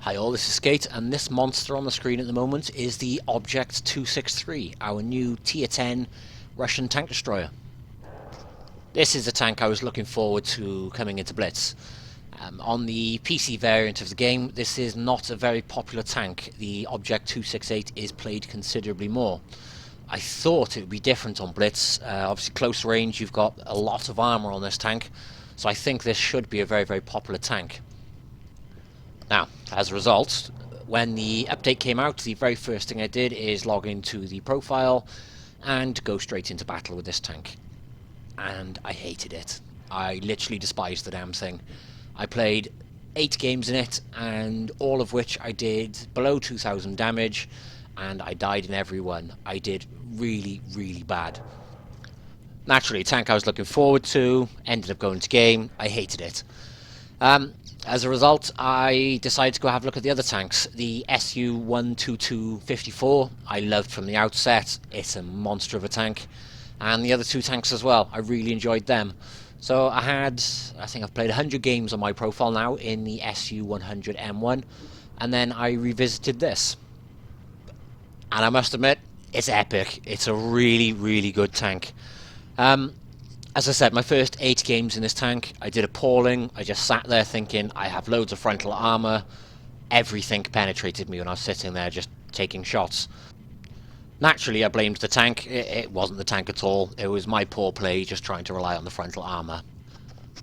Hi all, this is Skate, and this monster on the screen at the moment is the Object 263, our new Tier 10 Russian tank destroyer. This is the tank I was looking forward to coming into Blitz. On the PC variant of the game, this is not a very popular tank. The Object 268 is played considerably more. I thought it would be different on Blitz. Obviously close range, you've got a lot of armor on this tank, so I think this should be a very, very popular tank. Now, as a result, when the update came out, the very first thing I did is log into the profile and go straight into battle with this tank. And I hated it. I literally despised the damn thing. I played 8 games in it, and all of which I did below 2000 damage, and I died in every one. I did really, really bad. Naturally, a tank I was looking forward to, ended up going to game. I hated it. As a result, I decided to go have a look at the other tanks. The Su-122-54 I loved from the outset. It's a monster of a tank. And the other 2 tanks as well. I really enjoyed them. So I think I've played 100 games on my profile now in the Su-100M1. And then I revisited this. And I must admit, it's epic. It's a really, really good tank. As I said, my first 8 games in this tank, I did appalling. I just sat there thinking, I have loads of frontal armor. Everything penetrated me when I was sitting there just taking shots. Naturally, I blamed the tank. It wasn't the tank at all. It was my poor play, just trying to rely on the frontal armor.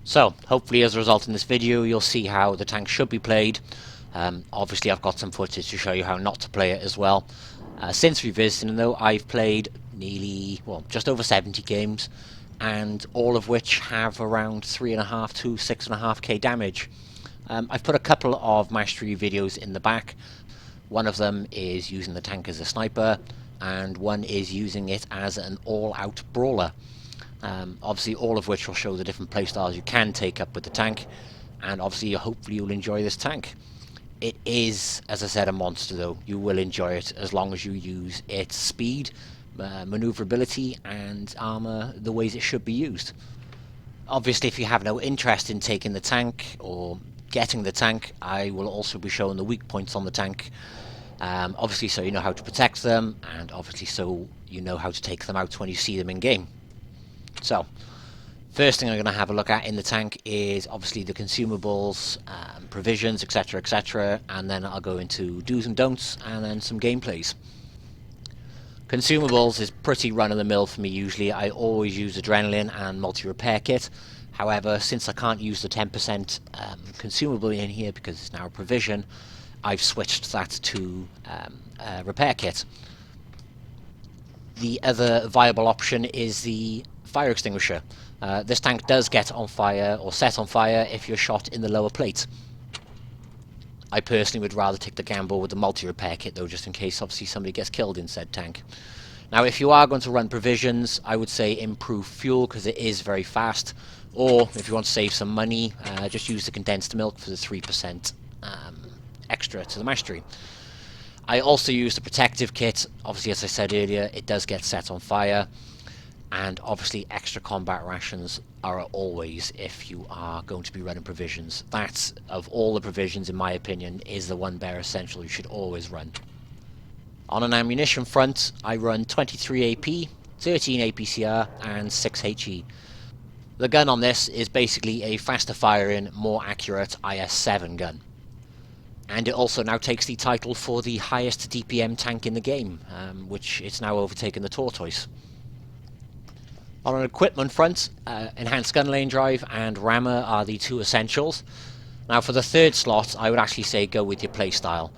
So, hopefully as a result in this video, you'll see how the tank should be played. Obviously, I've got some footage to show you how not to play it as well. Since revisiting, though, I've played just over 70 games. And all of which have around 3.5 to 6.5k damage. I've put a couple of mastery videos in the back. One of them is using the tank as a sniper, and one is using it as an all-out brawler. Obviously, all of which will show the different playstyles you can take up with the tank, and obviously, hopefully, you'll enjoy this tank. It is, as I said, a monster, though. You will enjoy it as long as you use its speed, maneuverability and armor the ways it should be used. Obviously, if you have no interest in taking the tank or getting the tank, I will also be showing the weak points on the tank, obviously so you know how to protect them, and obviously so you know how to take them out when you see them in game. So first thing I'm going to have a look at in the tank is obviously the consumables, provisions, etc, etc, and then I'll go into do's and don'ts and then some gameplays. Consumables is pretty run-of-the-mill for me usually. I always use adrenaline and multi-repair kit. However, since I can't use the 10% consumable in here because it's now a provision, I've switched that to a repair kit. The other viable option is the fire extinguisher. This tank does get on fire or set on fire if you're shot in the lower plate. I personally would rather take the gamble with the multi-repair kit though, just in case obviously somebody gets killed in said tank. Now if you are going to run provisions, I would say improve fuel because it is very fast, or if you want to save some money, just use the condensed milk for the 3% extra to the mastery. I also use the protective kit. Obviously, as I said earlier, it does get set on fire, and obviously extra combat rations are always if you are going to be running provisions. That, of all the provisions, in my opinion, is the one bare essential you should always run. On an ammunition front, I run 23 AP, 13 APCR, and 6 HE. The gun on this is basically a faster firing, more accurate IS-7 gun. And it also now takes the title for the highest DPM tank in the game, which it's now overtaken the Tortoise. On an equipment front, enhanced gun lane drive and rammer are the 2 essentials. Now for the third slot, I would actually say go with your playstyle.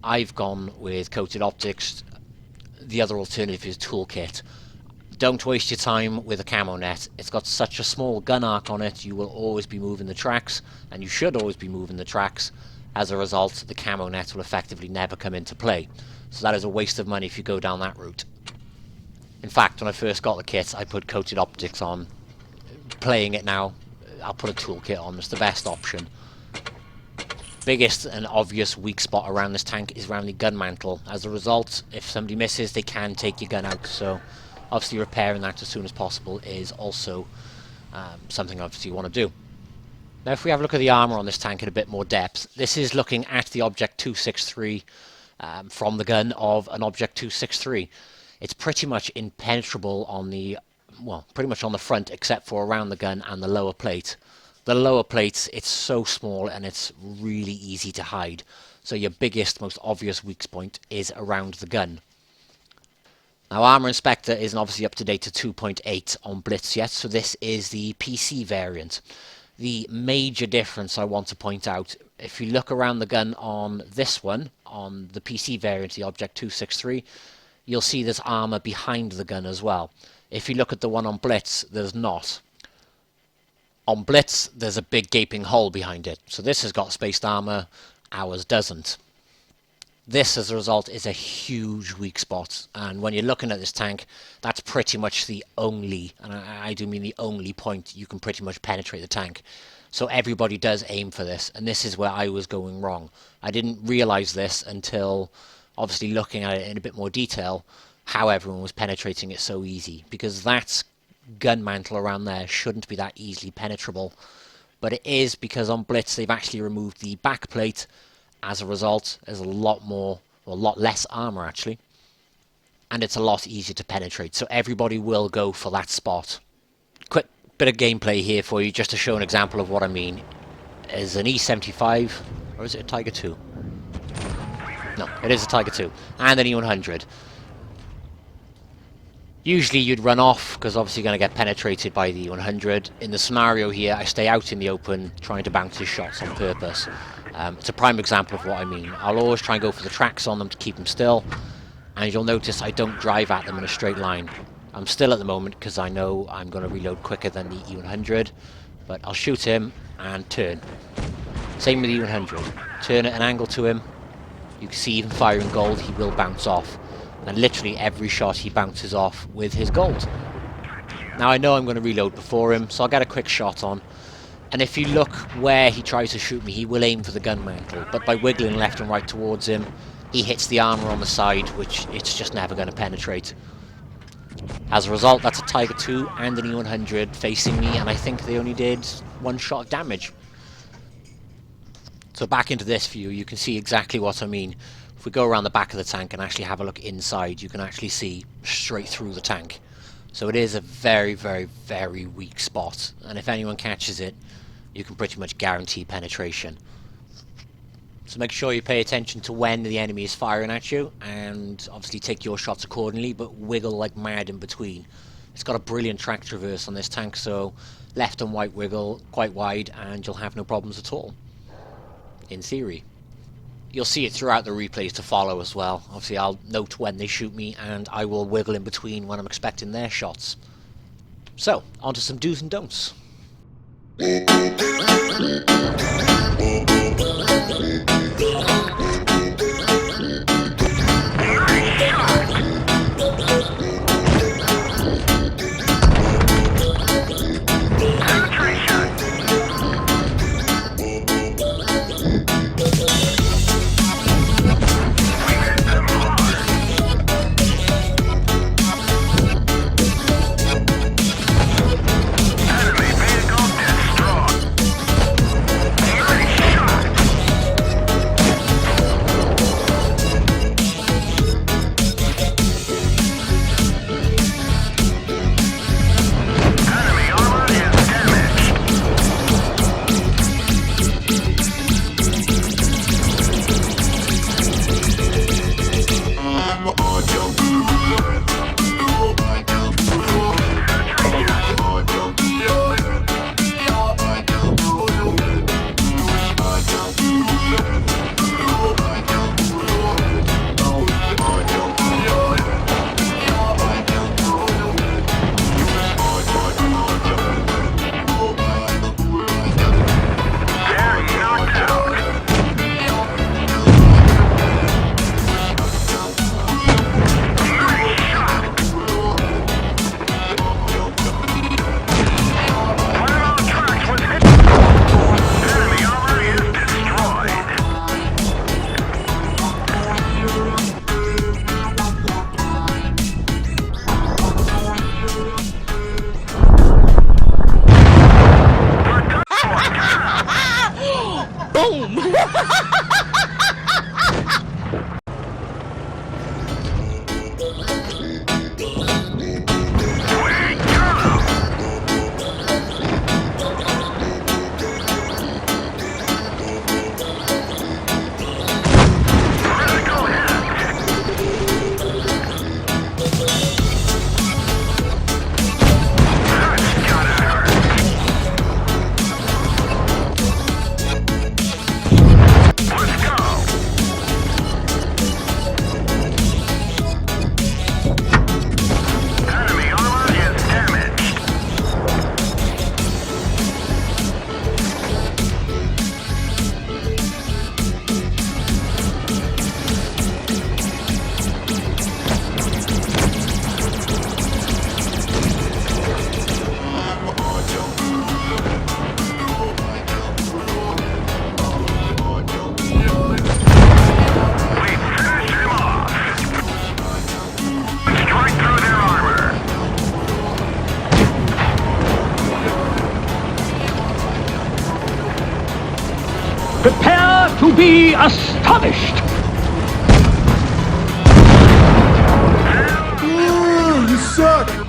I've gone with coated optics. The other alternative is toolkit. Don't waste your time with a camo net. It's got such a small gun arc on it, you will always be moving the tracks, and you should always be moving the tracks. As a result, the camo net will effectively never come into play. So that is a waste of money if you go down that route. In fact, when I first got the kit, I put coated optics on. Playing it now, I'll put a toolkit on. It's the best option. Biggest and obvious weak spot around this tank is around the gun mantle. As a result, if somebody misses, they can take your gun out. So obviously repairing that as soon as possible is also something obviously you want to do. Now if we have a look at the armour on this tank in a bit more depth, this is looking at the Object 263 from the gun of an Object 263. It's pretty much impenetrable on the, well, pretty much on the front except for around the gun and the lower plate. The lower plate, it's so small and it's really easy to hide. So your biggest, most obvious weak point is around the gun. Now Armour Inspector isn't obviously up to date to 2.8 on Blitz yet, so this is the PC variant. The major difference I want to point out, if you look around the gun on this one, on the PC variant, the Object 263, you'll see there's armour behind the gun as well. If you look at the one on Blitz, there's not. On Blitz, there's a big gaping hole behind it. So this has got spaced armour, ours doesn't. This, as a result, is a huge weak spot. And when you're looking at this tank, that's pretty much the only, and I do mean the only point you can pretty much penetrate the tank. So everybody does aim for this, and this is where I was going wrong. I didn't realise this until, obviously looking at it in a bit more detail, how everyone was penetrating it so easy. Because that gun mantle around there shouldn't be that easily penetrable. But it is, because on Blitz they've actually removed the back plate. As a result, there's a lot more, or a lot less armour actually, and it's a lot easier to penetrate, so everybody will go for that spot. Quick bit of gameplay here for you, just to show an example of what I mean. Is an E75, or is it a Tiger 2? No, it is a Tiger 2, and an E100. Usually you'd run off, because obviously you're going to get penetrated by the E100. In the scenario here, I stay out in the open, trying to bounce his shots on purpose. It's a prime example of what I mean. I'll always try and go for the tracks on them to keep them still, and you'll notice I don't drive at them in a straight line. I'm still at the moment because I know I'm going to reload quicker than the E100, but I'll shoot him and turn. Same with the E100. Turn at an angle to him. You can see even firing gold, he will bounce off. And literally every shot he bounces off with his gold. Now I know I'm going to reload before him, so I'll get a quick shot on. And if you look where he tries to shoot me, he will aim for the gun mantle. But by wiggling left and right towards him, he hits the armour on the side, which it's just never going to penetrate. As a result, that's a Tiger 2 and an E100 facing me, and I think they only did one shot of damage. So back into this view, you can see exactly what I mean. If we go around the back of the tank and actually have a look inside, you can actually see straight through the tank. So it is a very, very, very weak spot, and if anyone catches it, you can pretty much guarantee penetration. So make sure you pay attention to when the enemy is firing at you, and obviously take your shots accordingly, but wiggle like mad in between. It's got a brilliant track traverse on this tank, so left and right wiggle quite wide and you'll have no problems at all, in theory. You'll see it throughout the replays to follow as well. Obviously I'll note when they shoot me and I will wiggle in between when I'm expecting their shots. So, on to some do's and don'ts. Boom! Prepare to be astonished! Ooh, you suck!